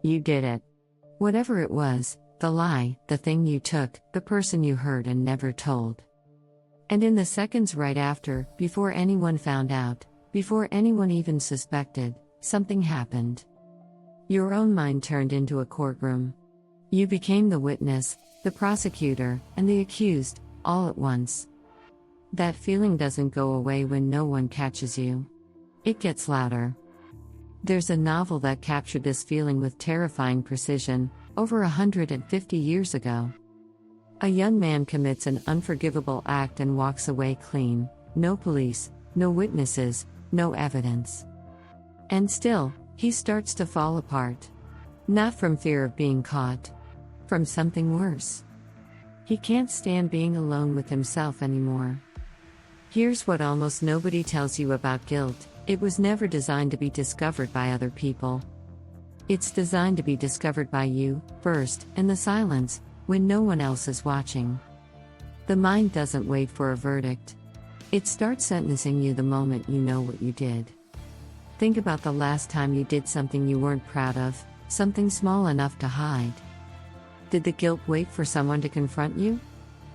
You did it. Whatever it was, the lie, the thing you took, the person you hurt and never told. And in the seconds right after, before anyone found out, before anyone even suspected, something happened. Your own mind turned into a courtroom. You became the witness, the prosecutor, and the accused, all at once. That feeling doesn't go away when no one catches you. It gets louder. There's a novel that captured this feeling with terrifying precision, over 150 years ago. A young man commits an unforgivable act and walks away clean, no police, no witnesses, no evidence. And still, he starts to fall apart. Not from fear of being caught. From something worse. He can't stand being alone with himself anymore. Here's what almost nobody tells you about guilt: it was never designed to be discovered by other people. It's designed to be discovered by you, first, in the silence, when no one else is watching. The mind doesn't wait for a verdict. It starts sentencing you the moment you know what you did. Think about the last time you did something you weren't proud of, something small enough to hide. Did the guilt wait for someone to confront you?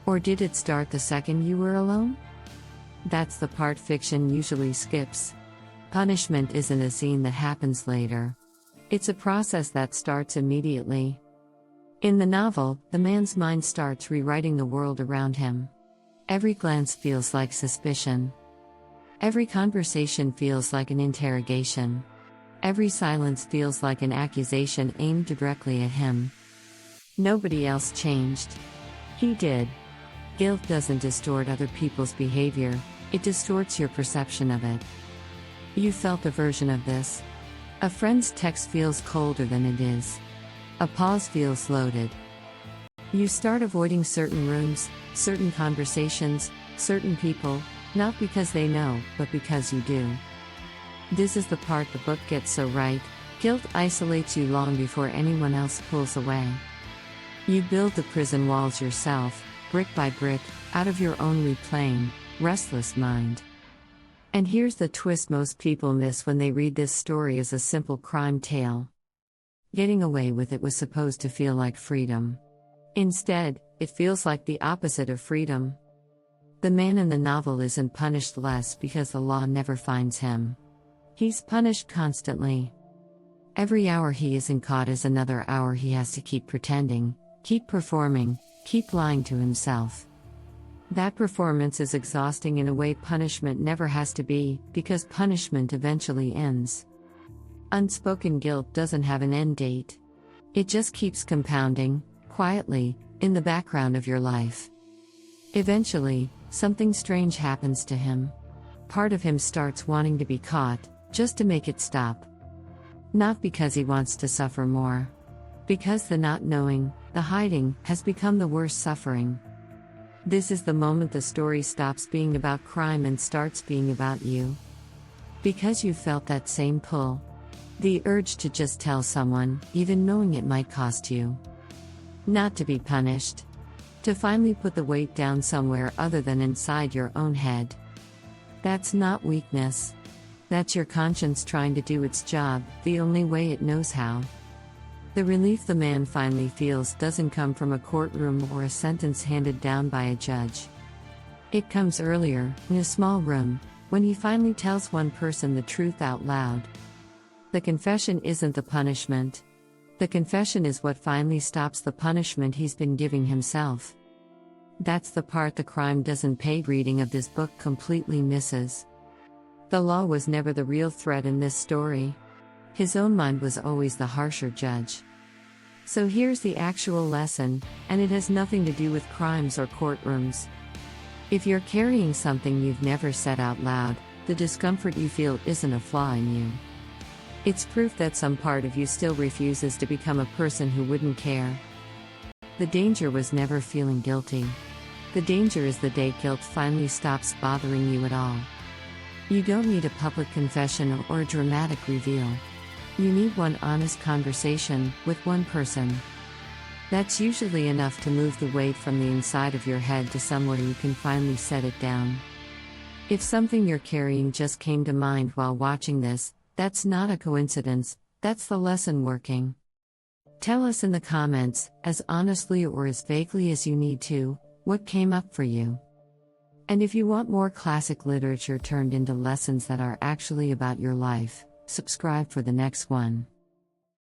Or did it start the second you were alone? That's the part fiction usually skips. Punishment isn't a scene that happens later. It's a process that starts immediately. In the novel, the man's mind starts rewriting the world around him. Every glance feels like suspicion. Every conversation feels like an interrogation. Every silence feels like an accusation aimed directly at him. Nobody else changed. He did. Guilt doesn't distort other people's behavior, it distorts your perception of it. You felt a version of this. A friend's text feels colder than it is. A pause feels loaded. You start avoiding certain rooms, certain conversations, certain people, not because they know, but because you do. This is the part the book gets so right: guilt isolates you long before anyone else pulls away. You build the prison walls yourself, brick by brick, out of your own replaying, restless mind. And here's the twist most people miss when they read this story as a simple crime tale. Getting away with it was supposed to feel like freedom. Instead, it feels like the opposite of freedom. The man in the novel isn't punished less because the law never finds him. He's punished constantly. Every hour he isn't caught is another hour he has to keep pretending, keep performing, keep lying to himself. That performance is exhausting in a way punishment never has to be, because punishment eventually ends. Unspoken guilt doesn't have an end date. It just keeps compounding, quietly, in the background of your life. Eventually, something strange happens to him. Part of him starts wanting to be caught, just to make it stop. Not because he wants to suffer more. Because the not knowing, the hiding, has become the worst suffering. This is the moment the story stops being about crime and starts being about you. Because you felt that same pull. The urge to just tell someone, even knowing it might cost you. Not to be punished. To finally put the weight down somewhere other than inside your own head. That's not weakness. That's your conscience trying to do its job, the only way it knows how. The relief the man finally feels doesn't come from a courtroom or a sentence handed down by a judge. It comes earlier, in a small room, when he finally tells one person the truth out loud. The confession isn't the punishment. The confession is what finally stops the punishment he's been giving himself. That's the part the crime doesn't pay reading of this book completely misses. The law was never the real threat in this story. His own mind was always the harsher judge. So here's the actual lesson, and it has nothing to do with crimes or courtrooms. If you're carrying something you've never said out loud, the discomfort you feel isn't a flaw in you. It's proof that some part of you still refuses to become a person who wouldn't care. The danger was never feeling guilty. The danger is the day guilt finally stops bothering you at all. You don't need a public confession or a dramatic reveal. You need one honest conversation with one person. That's usually enough to move the weight from the inside of your head to somewhere you can finally set it down. If something you're carrying just came to mind while watching this, that's not a coincidence, that's the lesson working. Tell us in the comments, as honestly or as vaguely as you need to, what came up for you. And if you want more classic literature turned into lessons that are actually about your life, subscribe for the next one.